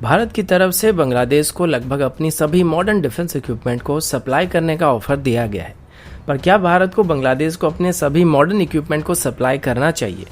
भारत की तरफ से बांग्लादेश को लगभग अपनी सभी मॉडर्न डिफेंस इक्विपमेंट को सप्लाई करने का ऑफर दिया गया है। पर क्या भारत को बांग्लादेश को अपने सभी मॉडर्न इक्विपमेंट को सप्लाई करना चाहिए?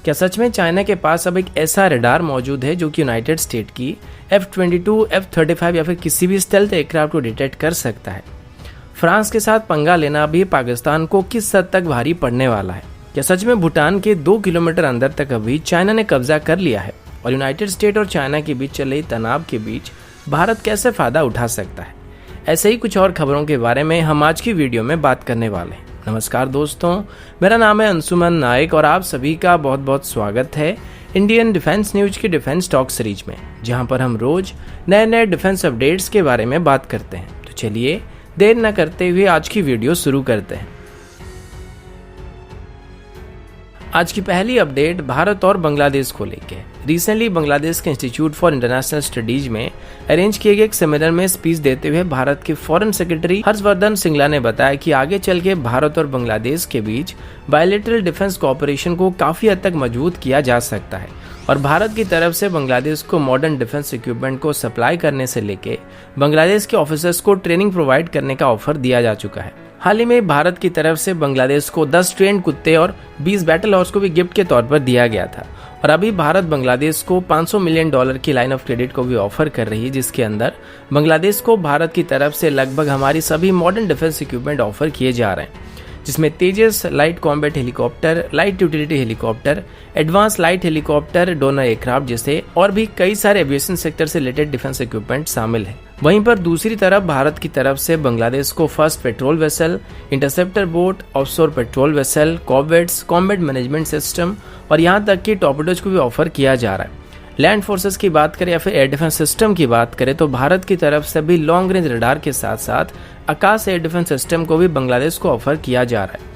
क्या सच में चाइना के पास अब एक ऐसा रडार मौजूद है जो कि यूनाइटेड स्टेट की F-22, F-35 या फिर किसी भी स्टेल्थ एयरक्राफ्ट को डिटेक्ट कर सकता है? फ्रांस के साथ पंगा लेना भी पाकिस्तान को किस हद तक भारी पड़ने वाला है? क्या सच में भूटान के 2 किलोमीटर अंदर तक अभी चाइना ने कब्जा कर लिया है और यूनाइटेड स्टेट और चाइना के बीच चले तनाव के बीच भारत कैसे फायदा उठा सकता है? ऐसे ही कुछ और खबरों के बारे में हम आज की वीडियो में बात करने वाले हैं। नमस्कार दोस्तों, मेरा नाम है अंशुमन नायक और आप सभी का बहुत बहुत स्वागत है इंडियन डिफेंस न्यूज की डिफेंस टॉक सीरीज में, जहां पर हम रोज नए नए डिफेंस अपडेट्स के बारे में बात करते हैं। तो चलिए देर न करते हुए आज की वीडियो शुरू करते हैं। आज की पहली अपडेट भारत और बांग्लादेश को लेके। रिसेंटली बांग्लादेश के इंस्टीट्यूट फॉर इंटरनेशनल स्टडीज में अरेंज किए गए एक सेमिनार में स्पीच देते हुए भारत के फॉरेन सेक्रेटरी हर्षवर्धन श्रृंगला ने बताया कि आगे चल के भारत और बांग्लादेश के बीच बायलैटरल डिफेंस कोऑपरेशन को काफी हद तक मजबूत किया जा सकता है और भारत की तरफ से बांग्लादेश को मॉडर्न डिफेंस इक्विपमेंट को सप्लाई करने से लेके बांग्लादेश के ऑफिसर्स को ट्रेनिंग प्रोवाइड करने का ऑफर दिया जा चुका है। हाल ही में भारत की तरफ से बांग्लादेश को 10 ट्रेंड कुत्ते और 20 बैटल हॉर्स को भी गिफ्ट के तौर पर दिया गया था और अभी भारत बांग्लादेश को $500 मिलियन की लाइन ऑफ क्रेडिट को भी ऑफर कर रही है, जिसके अंदर बांग्लादेश को भारत की तरफ से लगभग हमारी सभी मॉडर्न डिफेंस इक्विपमेंट ऑफर किए जा रहे हैं, जिसमें Tejas light combat helicopter, light utility helicopter, advance light helicopter, Dornier aircraft जैसे और भी कई सारे एविएशन सेक्टर से रिलेटेड डिफेंस इक्विपमेंट शामिल है। वहीं पर दूसरी तरफ भारत की तरफ से बांग्लादेश को first patrol vessel, interceptor boat, offshore patrol vessel, corvettes, combat management system और यहां तक कि टॉर्पेडोज को भी ऑफर किया जा रहा है। लैंड फोर्सेस की बात करें या फिर एयर डिफेंस सिस्टम की बात करें तो भारत की तरफ से भी लॉन्ग रेंज रडार के साथ साथ आकाश एयर डिफेंस सिस्टम को भी बांग्लादेश को ऑफर किया जा रहा है।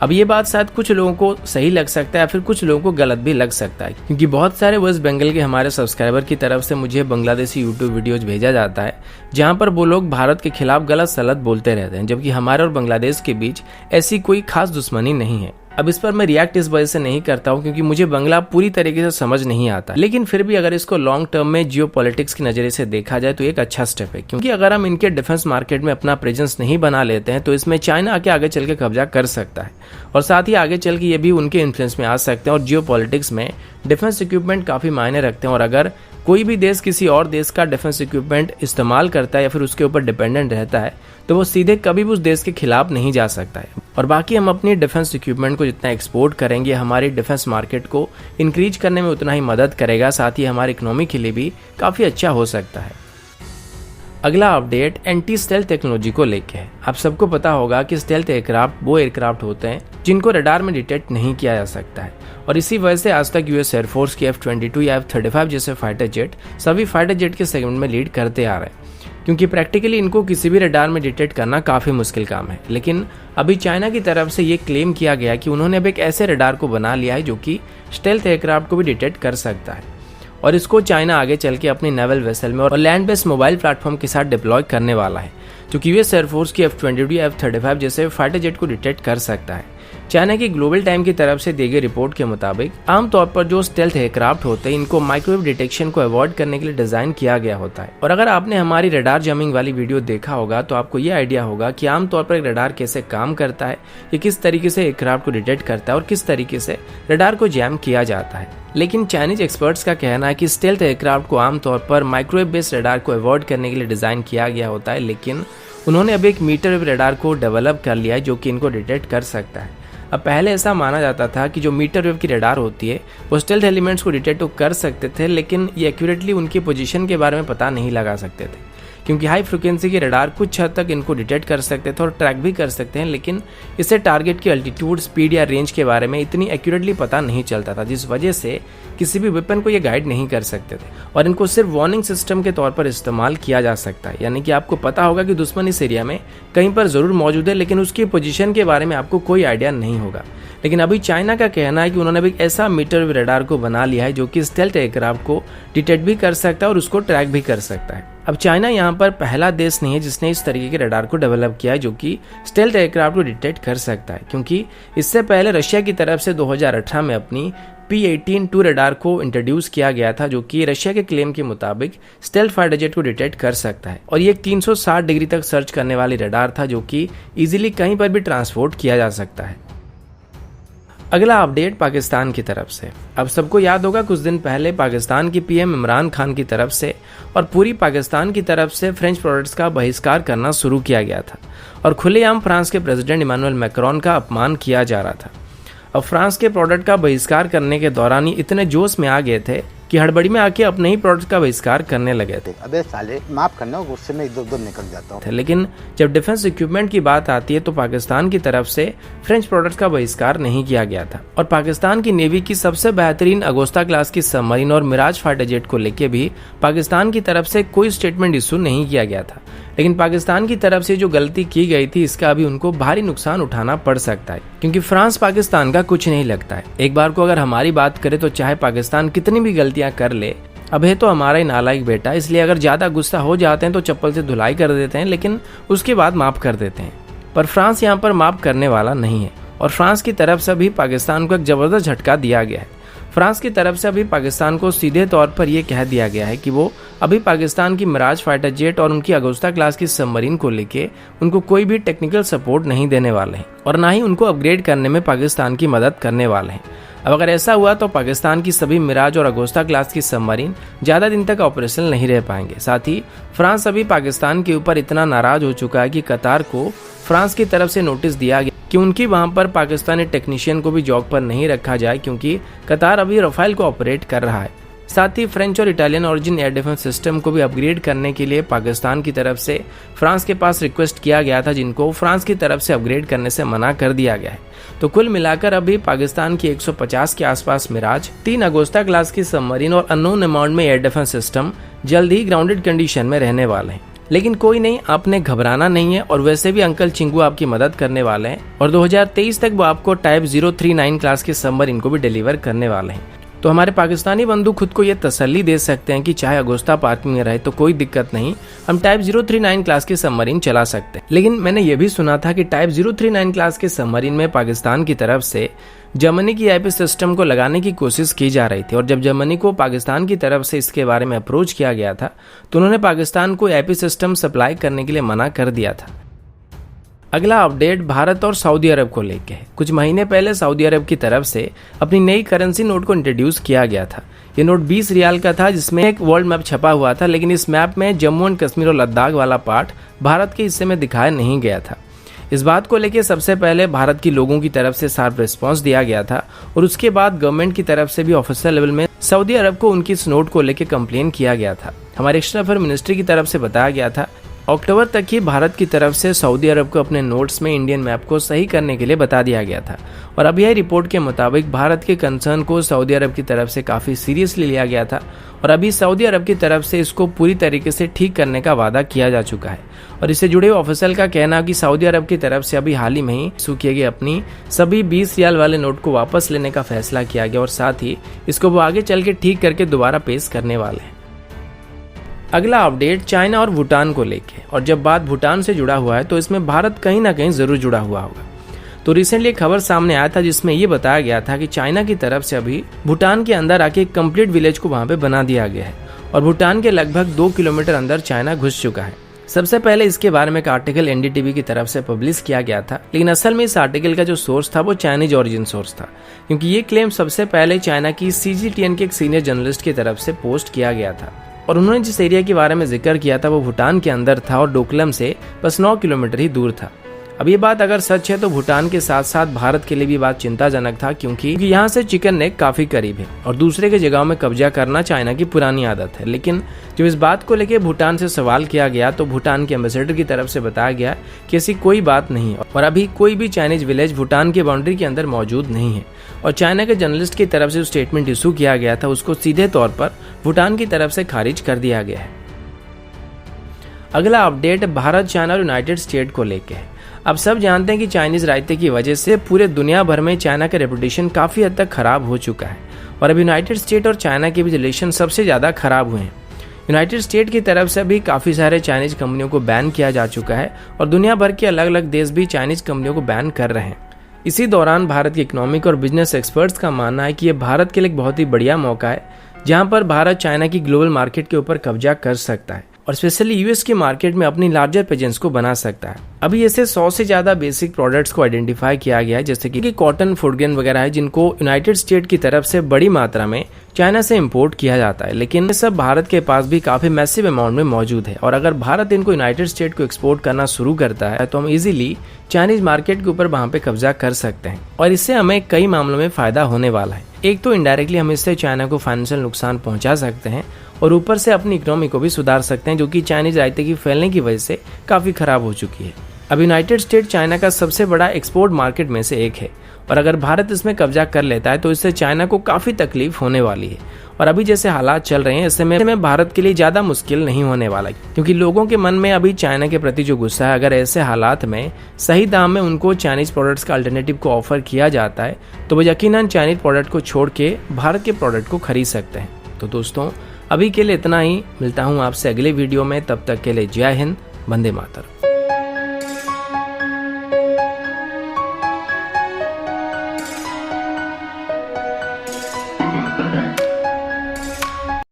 अब ये बात शायद कुछ लोगों को सही लग सकता है या फिर कुछ लोगों को गलत भी लग सकता है, क्योंकि बहुत सारे वेस्ट बंगाल के हमारे सब्सक्राइबर की तरफ से मुझे बांग्लादेशी यूट्यूब वीडियोज भेजा जाता है जहां पर वो लोग भारत के खिलाफ गलत सलत बोलते रहते हैं, जबकि हमारे और बांग्लादेश के बीच ऐसी कोई खास दुश्मनी नहीं है। अब इस पर मैं रिएक्ट इस वजह से नहीं करता हूं क्योंकि मुझे बंगला पूरी तरीके से समझ नहीं आता, लेकिन फिर भी अगर इसको लॉन्ग टर्म में जियो पॉलिटिक्स की नजरिए से देखा जाए तो एक अच्छा स्टेप है, क्योंकि अगर हम इनके डिफेंस मार्केट में अपना प्रेजेंस नहीं बना लेते हैं तो इसमें चाइना आगे चल के कब्जा कर सकता है और साथ ही आगे चल के ये भी उनके इन्फ्लुएंस में आ सकते हैं और जियो पॉलिटिक्स में डिफेंस इक्विपमेंट काफी मायने रखते हैं और अगर कोई भी देश किसी और देश का डिफेंस इक्विपमेंट इस्तेमाल करता है या फिर उसके ऊपर डिपेंडेंट रहता है तो वो सीधे कभी भी उस देश के खिलाफ नहीं जा सकता है। और बाकी हम अपनी डिफेंस इक्विपमेंट को जितना एक्सपोर्ट करेंगे हमारी डिफेंस मार्केट को इंक्रीज करने में उतना ही मदद करेगा, साथ ही हमारी इकोनॉमी के लिए भी काफी अच्छा हो सकता है। अगला अपडेट एंटी स्टेल्थ टेक्नोलॉजी को लेके है। आप सबको पता होगा कि स्टेल्थ एयरक्राफ्ट वो एयरक्राफ्ट होते हैं जिनको रडार में डिटेक्ट नहीं किया जा सकता है और इसी वजह से आज तक यूएस एयरफोर्स की F-22 या F-35 जैसे फाइटर जेट सभी फाइटर जेट के सेगमेंट में लीड करते आ रहे हैं, क्योंकि प्रैक्टिकली इनको किसी भी रडार में डिटेक्ट करना काफी मुश्किल काम है। लेकिन अभी चाइना की तरफ से ये क्लेम किया गया कि उन्होंने अब एक ऐसे रडार को बना लिया है जो कि स्टेल्थ एयरक्राफ्ट को भी डिटेक्ट कर सकता है और इसको चाइना आगे चल के अपनी नेवल वेसल में और लैंड बेस्ड मोबाइल प्लेटफॉर्म के साथ डिप्लॉय करने वाला है, जो कि यूएस एयरफोर्स की F-22 या F-35 जैसे फाइटर जेट को डिटेक्ट कर सकता है। चाइना की ग्लोबल टाइम की तरफ से दी गई रिपोर्ट के मुताबिक आमतौर पर जो स्टेल्थ एयरक्राफ्ट होते हैं इनको माइक्रोवेव डिटेक्शन को अवॉइड करने के लिए डिजाइन किया गया होता है और अगर आपने हमारी रडार जमिंग वाली वीडियो देखा होगा तो आपको ये आइडिया होगा कि आमतौर पर एक रडार कैसे काम करता है, ये किस तरीके से एयरक्राफ्ट को डिटेक्ट करता है और किस तरीके से रडार को जैम किया जाता है। लेकिन चाइनीज एक्सपर्ट्स का कहना है कि स्टेल्थ एयरक्राफ्ट को आमतौर पर माइक्रोवेव बेस्ड रडार को अवॉइड करने के लिए डिजाइन किया गया होता है, लेकिन उन्होंने अब एक मीटर वेव रडार को डेवलप कर लिया है जो कि इनको डिटेक्ट कर सकता है। अब पहले ऐसा माना जाता था कि जो मीटर वेव की रडार होती है वो स्टेल्थ एलिमेंट्स को डिटेक्ट तो कर सकते थे, लेकिन ये एक्यूरेटली उनकी पोजीशन के बारे में पता नहीं लगा सकते थे, क्योंकि हाई फ्रिक्वेंसी के रडार कुछ हद तक इनको डिटेक्ट कर सकते थे और ट्रैक भी कर सकते हैं, लेकिन इससे टारगेट की अल्टीट्यूड, स्पीड या रेंज के बारे में इतनी एक्यूरेटली पता नहीं चलता था, जिस वजह से किसी भी वेपन को ये गाइड नहीं कर सकते थे और इनको सिर्फ वार्निंग सिस्टम के तौर पर इस्तेमाल किया जा सकता है। यानी कि आपको पता होगा कि दुश्मन इस एरिया में कहीं पर जरूर मौजूद है, लेकिन उसकी पोजीशन के बारे में आपको कोई आइडिया नहीं होगा। लेकिन अभी चाइना का कहना है कि उन्होंने भी ऐसा मीटर वेव रडार को बना लिया है जो कि स्टेल्थ एयरक्राफ्ट को डिटेक्ट भी कर सकता है और उसको ट्रैक भी कर सकता है। अब चाइना यहाँ पर पहला देश नहीं है जिसने इस तरीके के रडार को डेवलप किया है जो कि स्टेल्थ एयरक्राफ्ट को डिटेक्ट कर सकता है, क्योंकि इससे पहले रशिया की तरफ से 2018 में अपनी P-18-2 रडार को इंट्रोड्यूस किया गया था, जो कि रशिया के क्लेम के मुताबिक स्टेल्थ फाइटर जेट को डिटेक्ट कर सकता है। और ये एक 360 डिग्री तक सर्च करने वाली रडार था, जो कि इजीली कहीं पर भी ट्रांसपोर्ट किया जा सकता है। अगला अपडेट पाकिस्तान की तरफ से। अब सबको याद होगा कुछ दिन पहले पाकिस्तान की पीएम इमरान खान की तरफ से और पूरी पाकिस्तान की तरफ से फ्रेंच प्रोडक्ट्स का बहिष्कार करना शुरू किया गया था और खुलेआम फ्रांस के प्रेसिडेंट इमानुएल मैक्रोन का अपमान किया जा रहा था। अब फ्रांस के प्रोडक्ट का बहिष्कार करने के दौरान ही इतने जोश में आ गए थे कि हड़बड़ी में आके अपने ही प्रोडक्ट का बहिष्कार करने लगे थे। अबे साले माफ करना, गुस्से में इधर उधर निकल जाता हूं। लेकिन जब डिफेंस इक्विपमेंट की बात आती है तो पाकिस्तान की तरफ से फ्रेंच प्रोडक्ट्स का बहिष्कार नहीं किया गया था और पाकिस्तान की नेवी की सबसे बेहतरीन अगोस्ता क्लास की सबमरीन और मिराज फाइटर जेट को लेकर भी पाकिस्तान की तरफ से कोई स्टेटमेंट इशू नहीं किया गया था। लेकिन पाकिस्तान की तरफ से जो गलती की गई थी, इसका अभी उनको भारी नुकसान उठाना पड़ सकता है, क्योंकि फ्रांस पाकिस्तान का कुछ नहीं लगता है। एक बार को अगर हमारी बात करें तो चाहे पाकिस्तान कितनी भी गलतियां कर ले, अब है तो हमारा ही नालायक बेटा, इसलिए अगर ज्यादा गुस्सा हो जाते हैं तो चप्पल से धुलाई कर देते हैं, लेकिन उसके बाद माफ कर देते हैं। पर फ्रांस यहाँ पर माफ करने वाला नहीं है और फ्रांस की तरफ से भी पाकिस्तान को एक जबरदस्त झटका दिया गया है। फ्रांस की तरफ से अभी पाकिस्तान को सीधे तौर पर यह कह दिया गया है कि वो अभी पाकिस्तान की मिराज फाइटर जेट और उनकी अगोस्ता क्लास की सबमरीन को लेके उनको कोई भी टेक्निकल सपोर्ट नहीं देने वाले हैं और ना ही उनको अपग्रेड करने में पाकिस्तान की मदद करने वाले हैं। अब अगर ऐसा हुआ तो पाकिस्तान की सभी मिराज और अगोस्ता क्लास की सबमरीन ज्यादा दिन तक ऑपरेशनल नहीं रह पाएंगे। साथ ही फ्रांस अभी पाकिस्तान के ऊपर इतना नाराज हो चुका है कि कतार को फ्रांस की तरफ से नोटिस दिया गया कि उनकी वहां पर पाकिस्तानी टेक्नीशियन को भी जॉब पर नहीं रखा जाए, क्योंकि कतार अभी रफाल को ऑपरेट कर रहा है। साथ ही फ्रेंच और Italian origin air defence system को भी अपग्रेड करने के लिए पाकिस्तान की तरफ से फ्रांस के पास रिक्वेस्ट किया गया था, जिनको फ्रांस की तरफ से अपग्रेड करने से मना कर दिया गया है। तो कुल मिलाकर अभी पाकिस्तान की 150 के आसपास मिराज, 3 अगोस्ता क्लास की सबमरीन और अननोन अमाउंट में एयर डिफेंस सिस्टम जल्द ही ग्राउंडेड कंडीशन में रहने वाले हैं। लेकिन कोई नहीं, आपने घबराना नहीं है और वैसे भी अंकल चिंगू आपकी मदद करने वाले हैं और 2023 तक वो आपको टाइप 039 क्लास के सबमरीन को भी डिलीवर करने वाले हैं। तो हमारे पाकिस्तानी बंधु खुद को ये तसल्ली दे सकते हैं कि चाहे अगोस्ता पार्किंग में रहे तो कोई दिक्कत नहीं, हम टाइप 039 क्लास की सबमरीन चला सकते हैं। लेकिन मैंने ये भी सुना था कि टाइप 039 क्लास के सबमरीन में पाकिस्तान की तरफ से जर्मनी की आईपी सिस्टम को लगाने की कोशिश की जा रही थी और जब जर्मनी को पाकिस्तान की तरफ से इसके बारे में अप्रोच किया गया था तो उन्होंने पाकिस्तान को आईपी सिस्टम सप्लाई करने के लिए मना कर दिया था। अगला अपडेट भारत और सऊदी अरब को लेके है। कुछ महीने पहले सऊदी अरब की तरफ से अपनी नई करेंसी नोट को इंट्रोड्यूस किया गया था। ये नोट 20 रियाल का था, जिसमें एक वर्ल्ड मैप छपा हुआ था, लेकिन इस मैप में जम्मू एंड कश्मीर और लद्दाख वाला पार्ट भारत के हिस्से में दिखाया नहीं गया था। इस बात को लेकर सबसे पहले भारत के लोगों की तरफ से शार्प रिस्पांस दिया गया था और उसके बाद गवर्नमेंट की तरफ से भी ऑफिशियल लेवल में सऊदी अरब को उनकी इस नोट को लेकर कंप्लेन किया गया था। हमारे एक्सटर्नल अफेयर मिनिस्ट्री की तरफ से बताया गया था अक्टूबर तक ही भारत की तरफ से सऊदी अरब को अपने नोट्स में इंडियन मैप को सही करने के लिए बता दिया गया था और अब यह रिपोर्ट के मुताबिक भारत के कंसर्न को सऊदी अरब की तरफ से काफी सीरियसली लिया गया था और अभी सऊदी अरब की तरफ से इसको पूरी तरीके से ठीक करने का वादा किया जा चुका है। और इससे जुड़े ऑफिशियल का कहना कि सऊदी अरब की तरफ से अभी हाल ही में ही इशू किए गए अपनी सभी 20 रियाल वाले नोट को वापस लेने का फैसला किया गया और साथ ही इसको वो आगे चल के ठीक करके दोबारा पेश करने वाले हैं। अगला अपडेट चाइना और भूटान को लेके, और जब बात भूटान से जुड़ा हुआ है तो इसमें भारत कहीं ना कहीं जरूर जुड़ा हुआ होगा। तो रिसेंटली एक खबर सामने आया था जिसमें ये बताया गया था कि चाइना की तरफ से अभी भूटान के अंदर आके एक कंप्लीट विलेज को वहां पे बना दिया गया है और भूटान के लगभग 2 किलोमीटर अंदर चाइना घुस चुका है। सबसे पहले इसके बारे में एक आर्टिकल एनडीटीवी की तरफ से पब्लिश किया गया था, लेकिन असल में इस आर्टिकल का जो सोर्स था वो चाइनीज ओरिजिन सोर्स था, क्योंकि ये क्लेम सबसे पहले चाइना की CGTN के एक सीनियर जर्नलिस्ट की तरफ से पोस्ट किया गया था और उन्होंने जिस एरिया के बारे में जिक्र किया था वो भूटान के अंदर था और डोकलम से बस 9 किलोमीटर ही दूर था। अब ये बात अगर सच है तो भूटान के साथ साथ भारत के लिए भी बात चिंताजनक था, क्योंकि यहाँ से चिकन नेक काफी करीब है और दूसरे के जगहों में कब्जा करना चाइना की पुरानी आदत है। लेकिन जब इस बात को लेकर भूटान से सवाल किया गया तो भूटान के एम्बेसडर की तरफ से बताया गया कि ऐसी कोई बात नहीं है और अभी कोई भी चाइनीज विलेज भूटान की बाउंड्री के अंदर मौजूद नहीं है और चाइना के जर्नलिस्ट की तरफ से जो स्टेटमेंट इशू किया गया था उसको सीधे तौर पर भूटान की तरफ से खारिज कर दिया गया है। अगला अपडेट भारत, चाइना और यूनाइटेड स्टेट को लेकर है। अब सब जानते हैं कि चाइनीज रायते की वजह से पूरे दुनिया भर में चाइना का रेपुटेशन काफी हद तक खराब हो चुका है और अब यूनाइटेड स्टेट और चाइना के बीच रिलेशन सबसे ज्यादा खराब हुए हैं। यूनाइटेड स्टेट की तरफ से भी काफी सारे चाइनीज कंपनियों को बैन किया जा चुका है और दुनिया भर के अलग अलग देश भी चाइनीज कंपनियों को बैन कर रहे हैं। इसी दौरान भारत के इकोनॉमिक और बिजनेस एक्सपर्ट्स का मानना है कि ये भारत के लिए एक बहुत ही बढ़िया मौका है, जहां पर भारत चाइना की ग्लोबल मार्केट के ऊपर कब्जा कर सकता है और स्पेशली यूएस की मार्केट में अपनी लार्जर प्रेजेंस को बना सकता है। अभी ऐसे 100 से ज्यादा बेसिक प्रोडक्ट्स को आइडेंटिफाई किया गया है, जैसे कि कॉटन, फूड ग्रेन वगैरह है, जिनको यूनाइटेड स्टेट की तरफ से बड़ी मात्रा में चाइना से इंपोर्ट किया जाता है। लेकिन ये सब भारत के पास भी काफी मैसिव अमाउंट में मौजूद है और अगर भारत इनको यूनाइटेड स्टेट को एक्सपोर्ट करना शुरू करता है तो हम इजीली चाइनीज मार्केट के ऊपर वहां पे कब्जा कर सकते हैं और इससे हमें कई मामलों में फायदा होने वाला है। एक तो इनडायरेक्टली हम इससे चाइना को फाइनेंशियल नुकसान पहुंचा सकते हैं और ऊपर से अपनी इकोनॉमी को भी सुधार सकते हैं, जो कि चाइनीज रायते की फैलने की वजह से काफी खराब हो चुकी है। अब यूनाइटेड स्टेट चाइना का सबसे बड़ा एक्सपोर्ट मार्केट में से एक है और अगर भारत इसमें कब्जा कर लेता है तो इससे चाइना को काफी तकलीफ होने वाली है और अभी जैसे हालात चल रहे हैं ऐसे में भारत के लिए ज्यादा मुश्किल नहीं होने वाला, क्योंकि लोगों के मन में अभी चाइना के प्रति जो गुस्सा है, अगर ऐसे हालात में सही दाम में उनको चाइनीज प्रोडक्ट्स का अल्टरनेटिव को ऑफर किया जाता है तो वो यकीनन चाइनीज प्रोडक्ट को छोड़ के भारत के प्रोडक्ट को खरीद सकते हैं। तो दोस्तों अभी के लिए इतना ही, मिलता हूँ आपसे अगले वीडियो में, तब तक के लिए जय हिंद, वंदे मातरम।